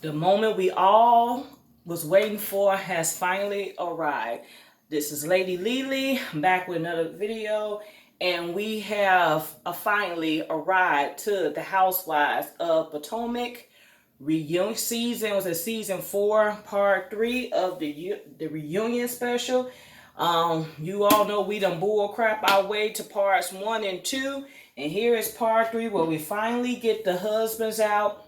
The moment we all was waiting for has finally arrived. This is Lady Lily back with another video, and we have finally arrived to the Housewives of Potomac reunion season. Was it season 4, part 3 of the reunion special? You all know we done bull crap our way to parts 1 and 2, and here is part 3 where we finally get the husbands out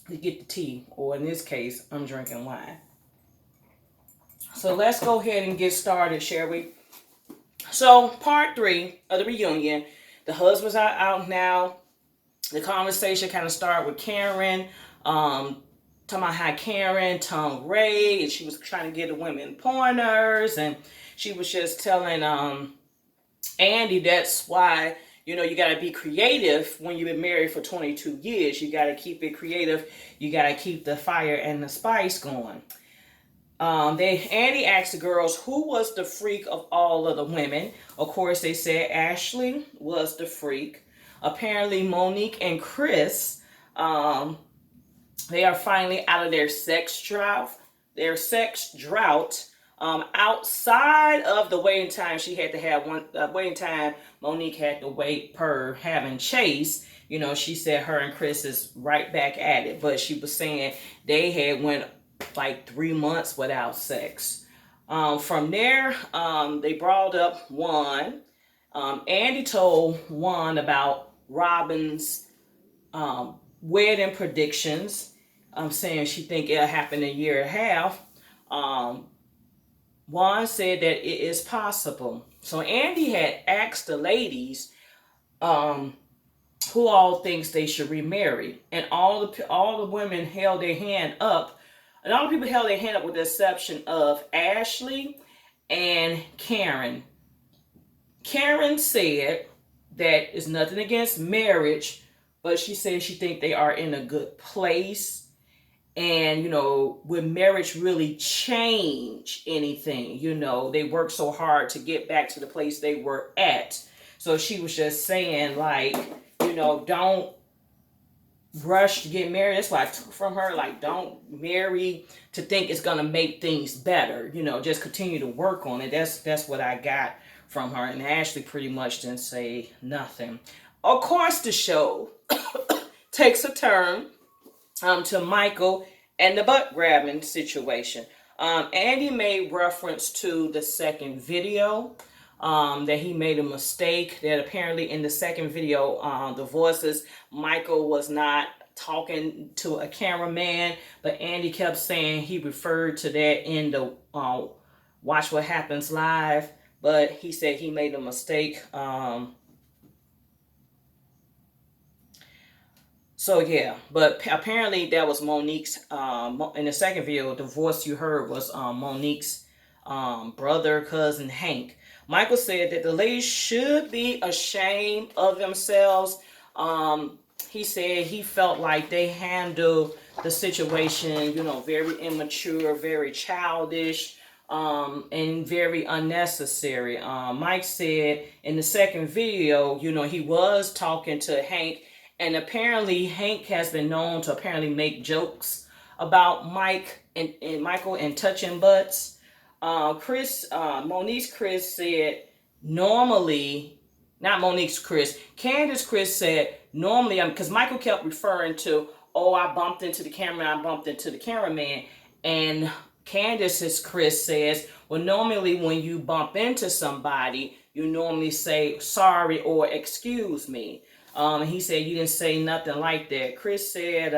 to get the tea, or in this case, I'm drinking wine. So let's go ahead and get started, shall we? So part 3 of the reunion, the husbands are out now. The conversation kind of started with Karen, talking about how Karen tongue Ray, and she was trying to get the women pointers, and she was just telling Andy that's why you got to be creative when you've been married for 22 years. You got to keep it creative. You got to keep the fire and the spice going. Andy asked the girls who was the freak of all of the women. Of course, they said Ashley was the freak. Apparently, Monique and Chris, they are finally out of their sex drought. Outside of the waiting time, she had to have one waiting time. Monique had to wait per having Chase. She said her and Chris is right back at it, but she was saying they had went like 3 months without sex. From there, they brought up Juan. Andy told Juan about Robin's wedding predictions. Saying she think it'll happen in a year and a half. Juan said that it is possible. So Andy had asked the ladies who all thinks they should remarry, and all the women held their hand up, and all the people held their hand up with the exception of Ashley and Karen. Karen said that it's nothing against marriage, but she said she think they are in a good place. And, would marriage really change anything? They worked so hard to get back to the place they were at. So she was just saying, like, don't rush to get married. That's what I took from her. Like, don't marry to think it's going to make things better. Just continue to work on it. That's what I got from her. And Ashley pretty much didn't say nothing. Of course, the show takes a turn to Michael and the butt grabbing situation. Andy made reference to the second video, that he made a mistake, that apparently in the second video, the voices, Michael was not talking to a cameraman, but Andy kept saying he referred to that in the Watch What Happens Live, but he said he made a mistake. So yeah, but apparently that was Monique's, in the second video, the voice you heard was Monique's brother, cousin, Hank. Michael said that the ladies should be ashamed of themselves. He said he felt like they handled the situation, very immature, very childish, and very unnecessary. Mike said in the second video, he was talking to Hank. And apparently Hank has been known to apparently make jokes about Mike and Michael and touching butts. Monique's Chris said normally, not Monique's Chris, Candace Chris said normally, because Michael kept referring to, oh, I bumped into the camera, I bumped into the cameraman. And Candace's Chris says, well, normally when you bump into somebody, you normally say sorry or excuse me. He said you didn't say nothing like that. Chris said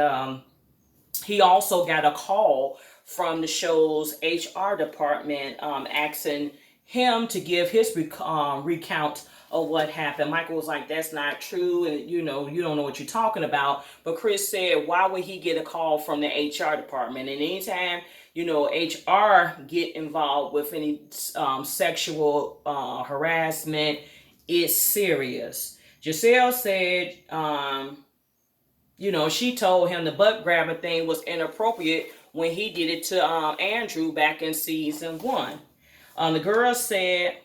he also got a call from the show's HR department asking him to give his recount of what happened. Michael was like, that's not true, and you don't know what you're talking about. But Chris said, why would he get a call from the HR department? And anytime HR get involved with any sexual harassment, it's serious. Giselle said, she told him the butt grabbing thing was inappropriate when he did it to Andrew back in season 1. The girl said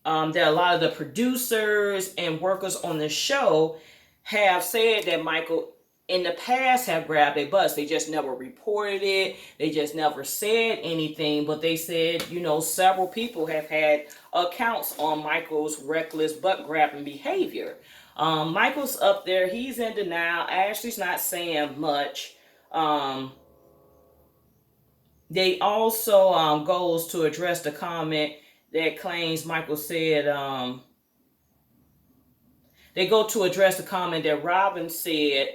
that a lot of the producers and workers on the show have said that Michael in the past have grabbed their butts. They just never reported it. They just never said anything. But they said, several people have had accounts on Michael's reckless butt grabbing behavior. Michael's up there. He's in denial. Ashley's not saying much. They also goes to address the comment that claims Michael said. They go to address the comment that Robin said,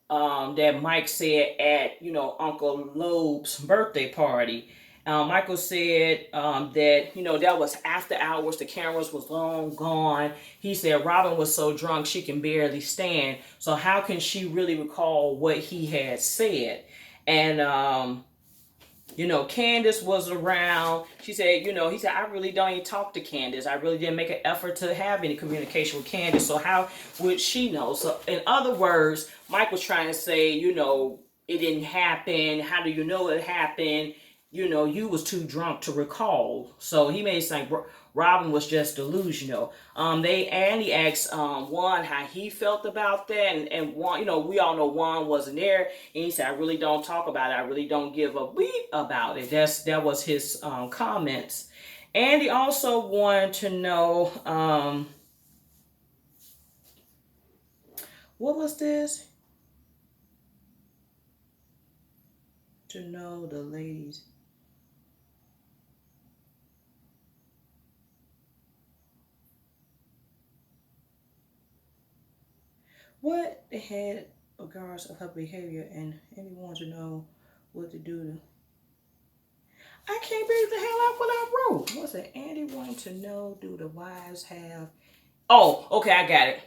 that Mike said at Uncle Loeb's birthday party. Michael said that that was after hours. The cameras was long gone. He said Robin was so drunk she can barely stand. So how can she really recall what he had said? And Candace was around. She said, he said, I really don't even talk to Candace. I really didn't make an effort to have any communication with Candace. So how would she know? So in other words, Mike was trying to say, it didn't happen. How do you know it happened? You was too drunk to recall. So he made it sound Robin was just delusional. Andy asked Juan how he felt about that, and Juan, we all know Juan wasn't there, and he said, I really don't talk about it. I really don't give a beat about it. That was his comments. Andy also wanted to know, what was this? To know the ladies. What they had regards of her behavior, and anyone to know what to do to. I can't read the hell out what I wrote. What's it? Andy wanted to know, do the wives have? Oh, okay, I got it.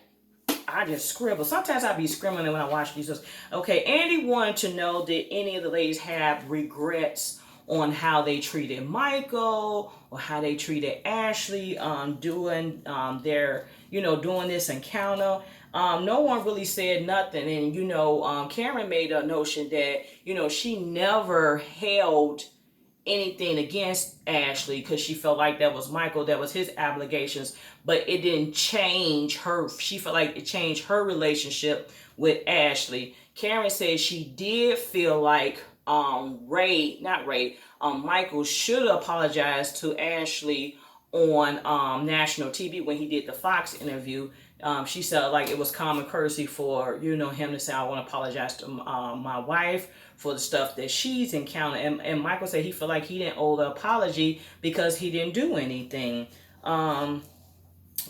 I just scribble. Sometimes I be scribbling when I watch these. Okay, Andy wanted to know, did any of the ladies have regrets on how they treated Michael or how they treated Ashley doing doing this encounter. No one really said nothing. And Karen made a notion that she never held anything against Ashley because she felt like that was Michael, that was his obligations, but it didn't change her. She felt like it changed her relationship with Ashley. Karen said she did feel like Michael should apologize to Ashley on national TV when he did the Fox interview. She felt like it was common courtesy for him to say, I want to apologize to my wife for the stuff that she's encountered. And Michael said he felt like he didn't owe the apology because he didn't do anything.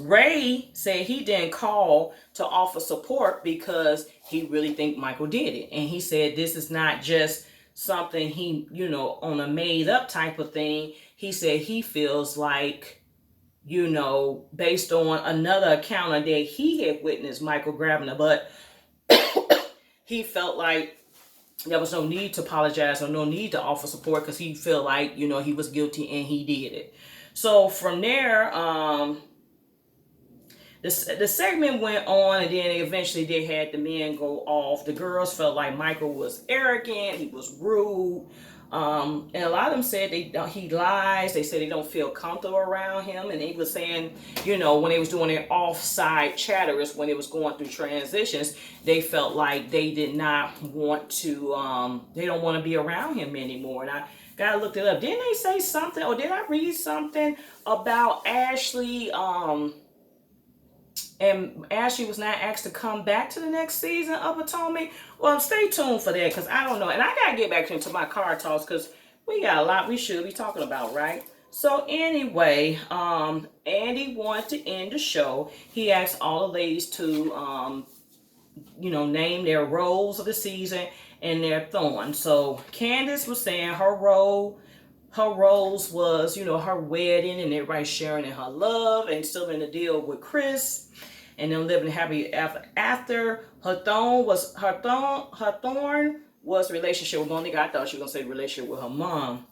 Ray said he didn't call to offer support because he really think Michael did it. And he said this is not just something he, on a made up type of thing. He said he feels like, based on another encounter that he had witnessed Michael grabbing her butt, he felt like there was no need to apologize or no need to offer support because he felt like, he was guilty and he did it. So from there, the segment went on, and then eventually they had the men go off. The girls felt like Michael was arrogant, he was rude. And a lot of them said he lies. They said they don't feel comfortable around him. And they were saying, when they was doing their offside chatters, when it was going through transitions, they felt like they did not want to, they don't want to be around him anymore. And I gotta look it up. Didn't they say something, or did I read something about Ashley, and Ashley was not asked to come back to the next season of Potomac? Well, stay tuned for that because I don't know. And I got to get back into my card talks because we got a lot we should be talking about, right? So anyway, Andy wanted to end the show. He asked all the ladies to, name their roles of the season and their thorns. So Candace was saying her roles was, her wedding and everybody sharing in her love and still in the deal with Chris and them living happy after. Her thorn was relationship with Monique. I thought she was gonna say relationship with her mom.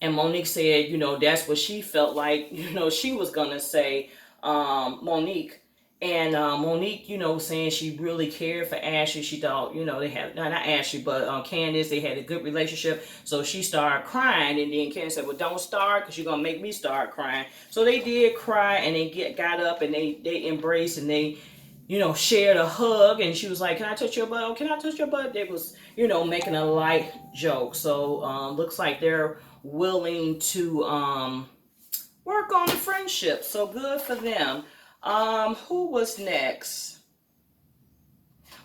And Monique said, that's what she felt like, she was gonna say, Monique. And Monique, saying she really cared for Ashley. She thought, they had, not Ashley, but Candace, they had a good relationship. So she started crying. And then Candace said, well, don't start because you're going to make me start crying. So they did cry and they got up and they embraced and they, shared a hug, and she was like, "Can I touch your butt? Oh, can I touch your butt?" They was, making a light joke. So looks like they're willing to work on the friendship. So good for them. Who was next?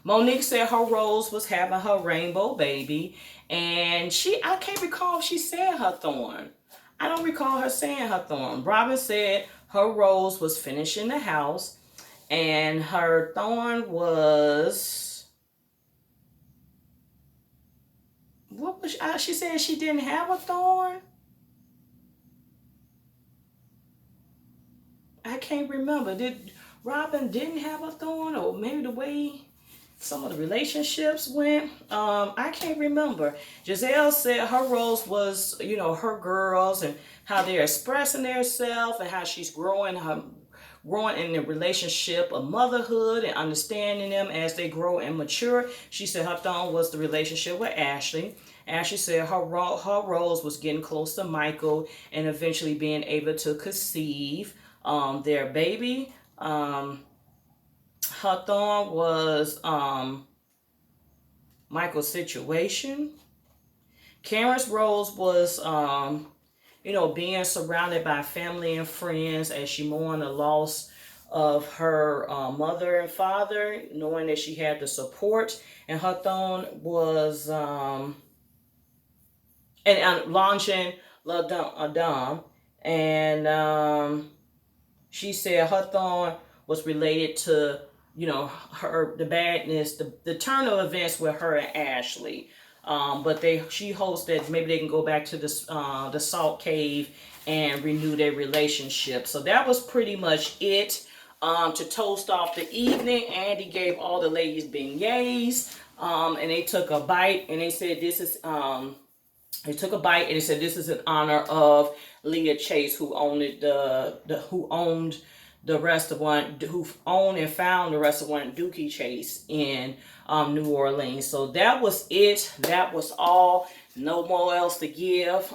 Monique said her rose was having her rainbow baby, and I can't recall if she said her thorn. I don't recall her saying her thorn. Robin said her rose was finishing the house, and her thorn was, what was she said she didn't have a thorn? I can't remember. Did Robin didn't have a thorn, or maybe the way some of the relationships went? I can't remember. Giselle said her rose was, her girls and how they're expressing themselves and how she's growing in the relationship of motherhood and understanding them as they grow and mature. She said her thorn was the relationship with Ashley. Ashley said her rose was getting close to Michael and eventually being able to conceive their baby. Her thorn was Michael's situation. Karen's rose was, being surrounded by family and friends as she mourned the loss of her mother and father, knowing that she had the support. And her thorn was, and launching L'Adam. And she said her thorn was related to, the badness, the turn of events with her and Ashley. But she hopes that maybe they can go back to the salt cave and renew their relationship. So that was pretty much it. To toast off the evening, Andy gave all the ladies beignets, and they took a bite, and they said this is they took a bite, and they said this is in honor of Leah Chase, who owned the restaurant, who owned and found the restaurant Dookie Chase in New Orleans. So that was it. That was all. No more else to give.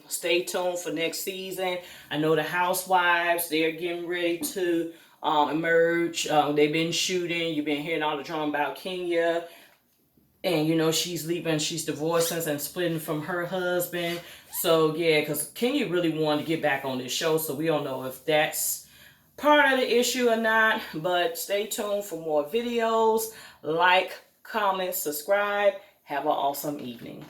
Stay tuned for next season. I know the Housewives, they're getting ready to emerge. They've been shooting. You've been hearing all the drama about Kenya. And, she's leaving, she's divorcing and splitting from her husband. So, yeah, because Kenya really wanted to get back on this show. So, we don't know if that's part of the issue or not. But stay tuned for more videos. Like, comment, subscribe. Have an awesome evening.